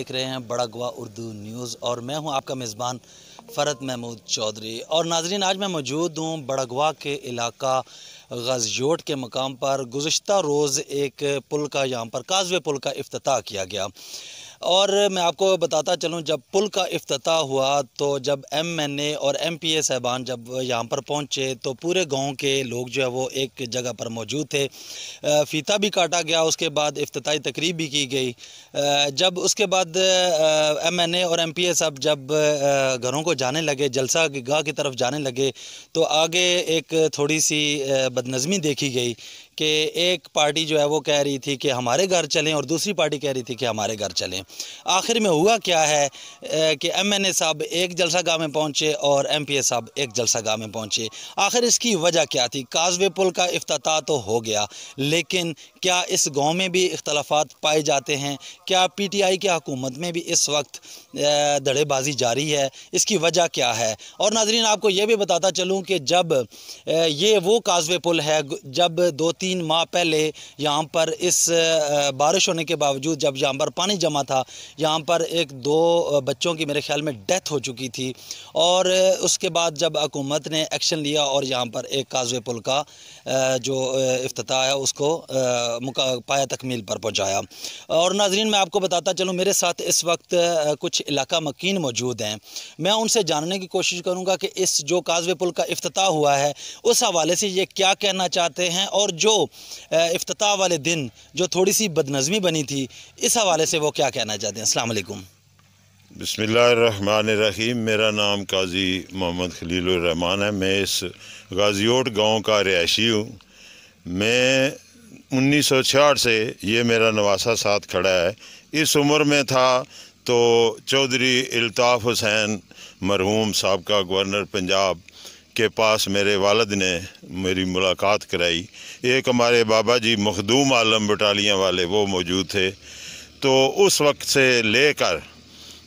देख रहे हैं बड़ा गवा उर्दू न्यूज़ और मैं हूं आपका मेज़बान फ़रत महमूद चौधरी। और नाज़रीन, आज मैं मौजूद हूं बड़ा गवा के इलाका गज़योट के मकाम पर। गुज़िश्ता रोज़ एक पुल का यहाँ पर काज़वे पुल का इफ्तिताह किया गया और मैं आपको बताता चलूँ, जब पुल का इफ्तिताह हुआ तो जब MNA और MPA साहबान जब यहाँ पर पहुँचे तो पूरे गांव के लोग जो है वो एक जगह पर मौजूद थे। फ़ीता भी काटा गया, उसके बाद इफ्तिताही तकरीब भी की गई। जब उसके बाद MNA और MPA साहब जब घरों को जाने लगे, जलसा गाह की तरफ जाने लगे, तो आगे एक थोड़ी सी बदनज़मी देखी गई कि एक पार्टी जो है वो कह रही थी कि हमारे घर चलें और दूसरी पार्टी कह रही थी कि हमारे घर चलें। आखिर में हुआ क्या है कि MNA साहब एक जलसा गाह में पहुंचे और MPA साहब एक जलसा गाह में पहुंचे। आखिर इसकी वजह क्या थी? काज़वे पुल का इफ्तिताह तो हो गया, लेकिन क्या इस गांव में भी इख्तलाफात पाए जाते हैं? क्या PTI की हुकूमत में भी इस वक्त धड़ेबाजी जारी है? इसकी वजह क्या है? और नाज़रीन, आपको ये भी बताता चलूँ कि जब ये वो काज़वे पुल है जब 2-3 माह पहले यहाँ पर इस बारिश होने के बावजूद जब यहाँ पर पानी जमा था, यहाँ पर 1-2 बच्चों की मेरे ख्याल में डेथ हो चुकी थी और उसके बाद जब हुकूमत ने एक्शन लिया और यहाँ पर एक काज़वे पुल का जो इफ्तिताह है उसको पाया तकमील पर पहुँचाया। और नाज़रीन, मैं आपको बताता चलूँ, मेरे साथ इस वक्त कुछ इलाका मकीन मौजूद हैं। मैं उनसे जानने की कोशिश करूँगा कि इस जो काज़वे पुल का इफ्तिताह हुआ है उस हवाले से ये क्या कहना चाहते हैं और जो इफ्तिताह वाले दिन जो थोड़ी सी बदनज़मी बनी थी इस हवाले से वो क्या कहना चाहते हैं। अस्सलाम वालेकुम। बिस्मिल्लाहिर्रहमानिर्रहीम। मेरा नाम काजी मोहम्मद खलीलुर रहमान है। मैं इस गाज़ियोट गांव का रिहायशी हूँ। मैं 1966 से, ये मेरा नवासा साथ खड़ा है, इस उम्र में था तो चौधरी इल्ताफ़ हुसैन मरहूम साबका गवर्नर पंजाब के पास मेरे वालिद ने मेरी मुलाकात कराई। एक हमारे बाबा जी मखदूम आलम बटालियाँ वाले वो मौजूद थे। तो उस वक्त से लेकर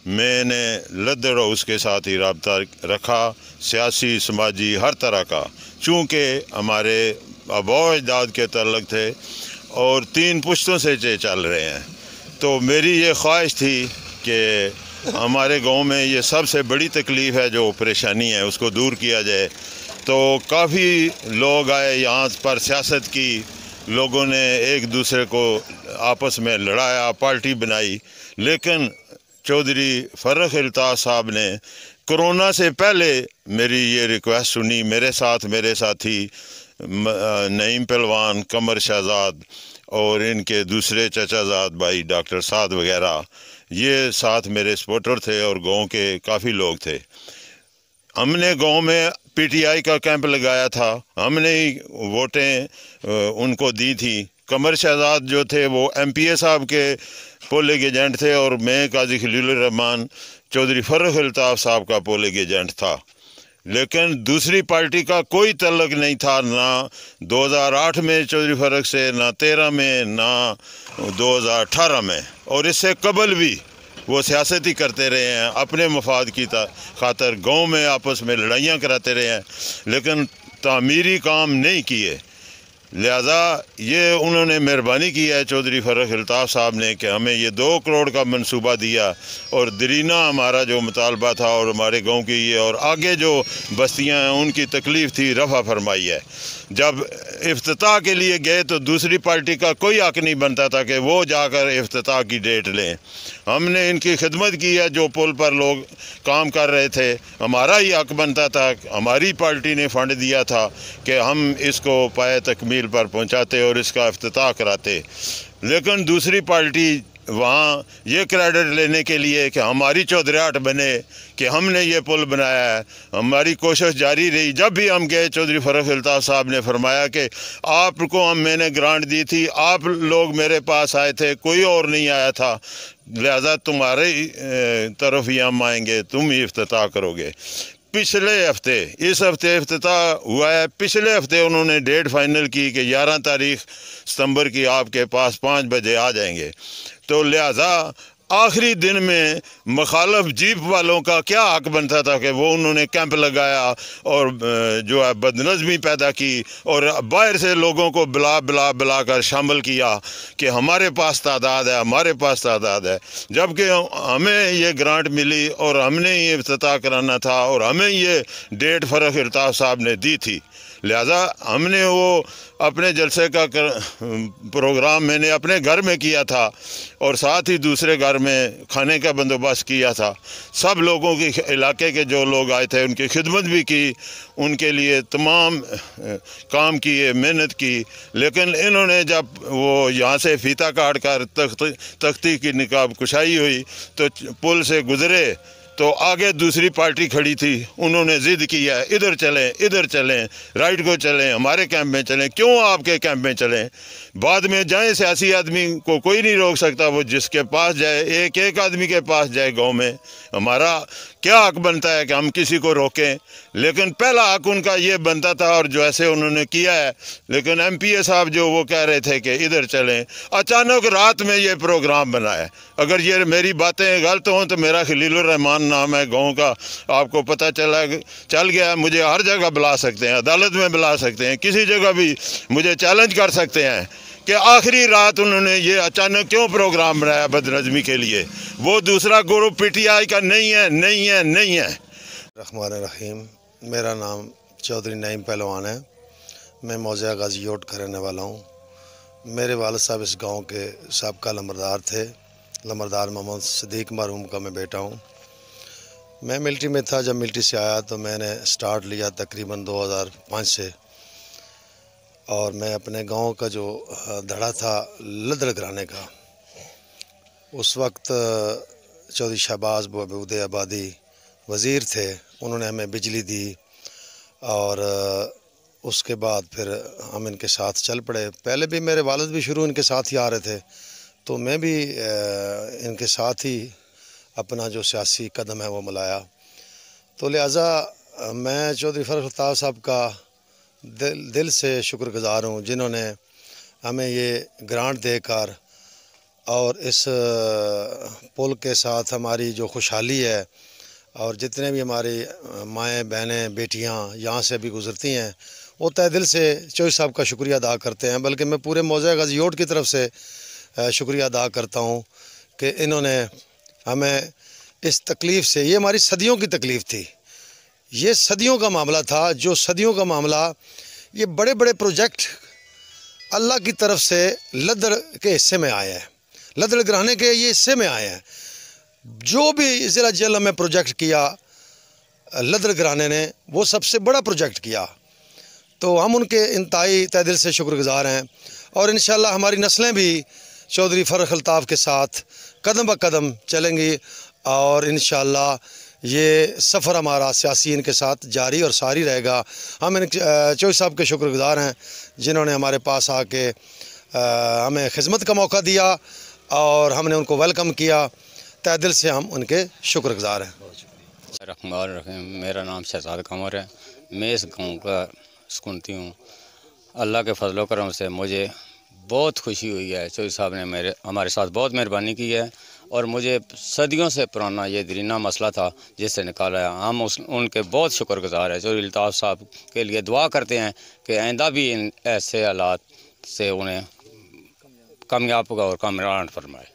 मैंने लद्दड़ उसके साथ ही रब्ता रखा, सियासी समाजी हर तरह का, चूँकि हमारे आबा अजदाद के तल्लुक़ थे और 3 पुश्तों से चल रहे हैं। तो मेरी ये ख्वाहिश थी कि हमारे गांव में ये सबसे बड़ी तकलीफ़ है, जो परेशानी है, उसको दूर किया जाए। तो काफ़ी लोग आए यहाँ पर, सियासत की, लोगों ने एक दूसरे को आपस में लड़ाया, पार्टी बनाई। लेकिन चौधरी फ़र्रुख इल्ताफ़ साहब ने कोरोना से पहले मेरी ये रिक्वेस्ट सुनी। मेरे साथ मेरे साथी नईम पहलवान, कमर शहजाद और इनके दूसरे चचाजाद भाई डॉक्टर साद वगैरह, ये साथ मेरे सपोर्टर थे और गांव के काफ़ी लोग थे। हमने गांव में PTI का कैंप लगाया था, हमने ही वोटें उनको दी थी। कमर शहजाद जो थे वो MPA साहब के पोलिंग एजेंट थे और मैं काजी खलीलुर रहमान चौधरी फ़र्रुख इल्ताफ़ साहब का पोलिंग एजेंट था। लेकिन दूसरी पार्टी का कोई तल्लुक़ नहीं था, ना 2008 में चौधरी फ़र्रुख से, ना 13 में, ना 2018 में, और इससे कबल भी वो सियासत ही करते रहे हैं। अपने मफाद की खातर गांव में आपस में लड़ाइयाँ कराते रहे हैं, लेकिन तामीरी काम नहीं किए। लिहाजा ये उन्होंने मेहरबानी की है चौधरी फ़र्रुख इल्ताफ़ साहब ने कि हमें ये 2 करोड़ का मंसूबा दिया और दरीना हमारा जो मुतालबा था और हमारे गांव की ये और आगे जो बस्तियां हैं उनकी तकलीफ़ थी रफ़ा फरमाई है। जब इफ्तिताह के लिए गए तो दूसरी पार्टी का कोई हक़ नहीं बनता था कि वो जाकर इफ्तिताह की डेट लें। हमने इनकी खिदमत की है, जो पुल पर लोग काम कर रहे थे हमारा ही हक़ बनता था। हमारी पार्टी ने फ़ंड दिया था कि हम इसको पाए तकमील पर पहुंचाते और इसका इफ्तिताह कराते। लेकिन दूसरी पार्टी वहाँ ये क्रेडिट लेने के लिए कि हमारी चौधराहट बने कि हमने ये पुल बनाया है, हमारी कोशिश जारी रही। जब भी हम गए चौधरी फ़र्रुख इल्ताफ़ साहब ने फरमाया कि आपको मैंने ग्रांट दी थी, आप लोग मेरे पास आए थे, कोई और नहीं आया था, लिहाजा तुम्हारे तरफ ही हम आएंगे, तुम ही इफ्तिताह करोगे। पिछले हफ्ते, इस हफ्ते इफ्तिताह हुआ है, पिछले हफ्ते उन्होंने डेट फाइनल की कि 11 तारीख सितंबर की आपके पास 5 बजे आ जाएंगे। तो लिहाजा آخری دن میں مخالف جیپ والوں کا کیا حق بنتا تھا کہ وہ انہوں نے کیمپ لگایا اور جو ہے بدنظمی پیدا کی اور باہر سے لوگوں کو بلا کر شامل کیا کہ ہمارے پاس تعداد ہے، ہمارے پاس تعداد ہے، جبکہ ہمیں یہ گرانٹ ملی اور ہم نے یہ افتتاح کرانا تھا اور ہمیں یہ ڈیٹ فرخ الطاف صاحب نے دی تھی۔ لہذا ہم نے وہ اپنے جلسے کا پروگرام میں نے اپنے گھر میں کیا تھا اور ساتھ ہی دوسرے گھر میں کھانے کا بندوبست کیا تھا۔ سب لوگوں کی علاقے کے جو لوگ آئے تھے ان کی خدمت بھی کی، ان کے لیے تمام کام کیے، محنت کی، لیکن انہوں نے جب وہ یہاں سے فیتا کاٹ کر تختی کی نقاب کشائی ہوئی تو پل سے گزرے تو آگے دوسری پارٹی کھڑی تھی، انہوں نے ضد کیا ادھر چلیں، رائٹ کو چلیں، ہمارے کیمپ میں چلیں۔ کیوں آپ کے کیمپ میں چلیں؟ بعد میں جائیں، سیاسی آدمی کو کوئی نہیں روک سکتا، وہ جس کے پاس جائے، ایک آدمی کے پاس جائے گاؤں میں، ہمارا کیا حق بنتا ہے کہ ہم کسی کو روکیں؟ لیکن پہلا حق ان کا یہ بنتا تھا اور جو ایسے انہوں نے کیا ہے۔ لیکن ایم پی اے صاحب جو وہ کہہ رہے تھے کہ ادھر چلیں، اچانک رات میں یہ پروگرام بنا ہے۔ اگر یہ میری باتیں غلط ہوں تو میرا خلیل الرحمان نام ہے گاؤں کا، آپ کو پتہ چل گیا، مجھے ہر جگہ بلا سکتے ہیں، عدالت میں بلا سکتے ہیں، کسی جگہ بھی مجھے چیلنج کر سکتے ہیں کہ آخری رات انہوں نے یہ اچانک کیوں پروگرام بنایا بدنظمی کے لیے۔ وہ دوسرا گروپ پی ٹی آئی کا نہیں ہے۔ الرحمن الرحیم، میرا نام چودھری نعیم پہلوان ہے، میں موضع غازیوٹ کا رہنے والا ہوں۔ میرے والد صاحب اس گاؤں کے سابقہ لمبردار تھے، لمبردار محمد صدیق مرحوم کا میں بیٹا ہوں۔ میں ملٹری میں تھا، جب ملٹری سے آیا تو میں نے سٹارٹ لیا تقریباً 2005 سے، اور میں اپنے گاؤں کا جو دھڑا تھا لدڑ گرانے کا، اس وقت چودھری شہباز بہبود آبادی وزیر تھے، انہوں نے ہمیں بجلی دی اور اس کے بعد پھر ہم ان کے ساتھ چل پڑے۔ پہلے بھی میرے والد بھی شروع ان کے ساتھ ہی آ رہے تھے، تو میں بھی ان کے ساتھ ہی اپنا جو سیاسی قدم ہے وہ ملایا۔ تو لہٰذا میں چودھری فرخ الطاف صاحب کا دل سے شکر گزار ہوں، جنہوں نے ہمیں یہ گرانٹ دے کر اور اس پل کے ساتھ ہماری جو خوشحالی ہے، اور جتنے بھی ہماری مائیں بہنیں بیٹیاں یہاں سے بھی گزرتی ہیں، وہ تہ دل سے چودھری صاحب کا شکریہ ادا کرتے ہیں۔ بلکہ میں پورے موضع غازیوٹ کی طرف سے شکریہ ادا کرتا ہوں کہ انہوں نے ہمیں اس تکلیف سے، یہ ہماری صدیوں کی تکلیف تھی، یہ صدیوں کا معاملہ تھا، جو صدیوں کا معاملہ، یہ بڑے بڑے پروجیکٹ اللہ کی طرف سے لدڑ کے حصے میں آئے ہیں، لدڑ گرانے کے یہ حصے میں آئے ہیں۔ جو بھی ضلع جیل میں پروجیکٹ کیا لدڑ گرانے نے، وہ سب سے بڑا پروجیکٹ کیا، تو ہم ان کے انتہائی تہ دل سے شکر گزار ہیں، اور انشاءاللہ ہماری نسلیں بھی چودھری فرخ الطاف کے ساتھ قدم بہ قدم چلیں گی، اور انشاءاللہ یہ سفر ہمارا سیاسی ان کے ساتھ جاری اور ساری رہے گا۔ ہم چودھری صاحب کے شکر گزار ہیں، جنہوں نے ہمارے پاس آ کے ہمیں خدمت کا موقع دیا اور ہم نے ان کو ویلکم کیا، تہ دل سے ہم ان کے شکر گزار ہیں۔ الرحمن الرحیم، میرا نام شہزاد قمر ہے، میں اس گاؤں کا سکونتی ہوں۔ اللہ کے فضل و کرم سے مجھے بہت خوشی ہوئی ہے، چودھری صاحب نے ہمارے ساتھ بہت مہربانی کی ہے، اور مجھے صدیوں سے پرانا یہ دیرینہ مسئلہ تھا جس سے نکالا ہے۔ ہم ان کے بہت شکر گزار ہیں۔ چودھری الطاف صاحب کے لیے دعا کرتے ہیں کہ آئندہ بھی ان ایسے حالات سے انہیں کامیاب ہوگا اور کامران فرمائے۔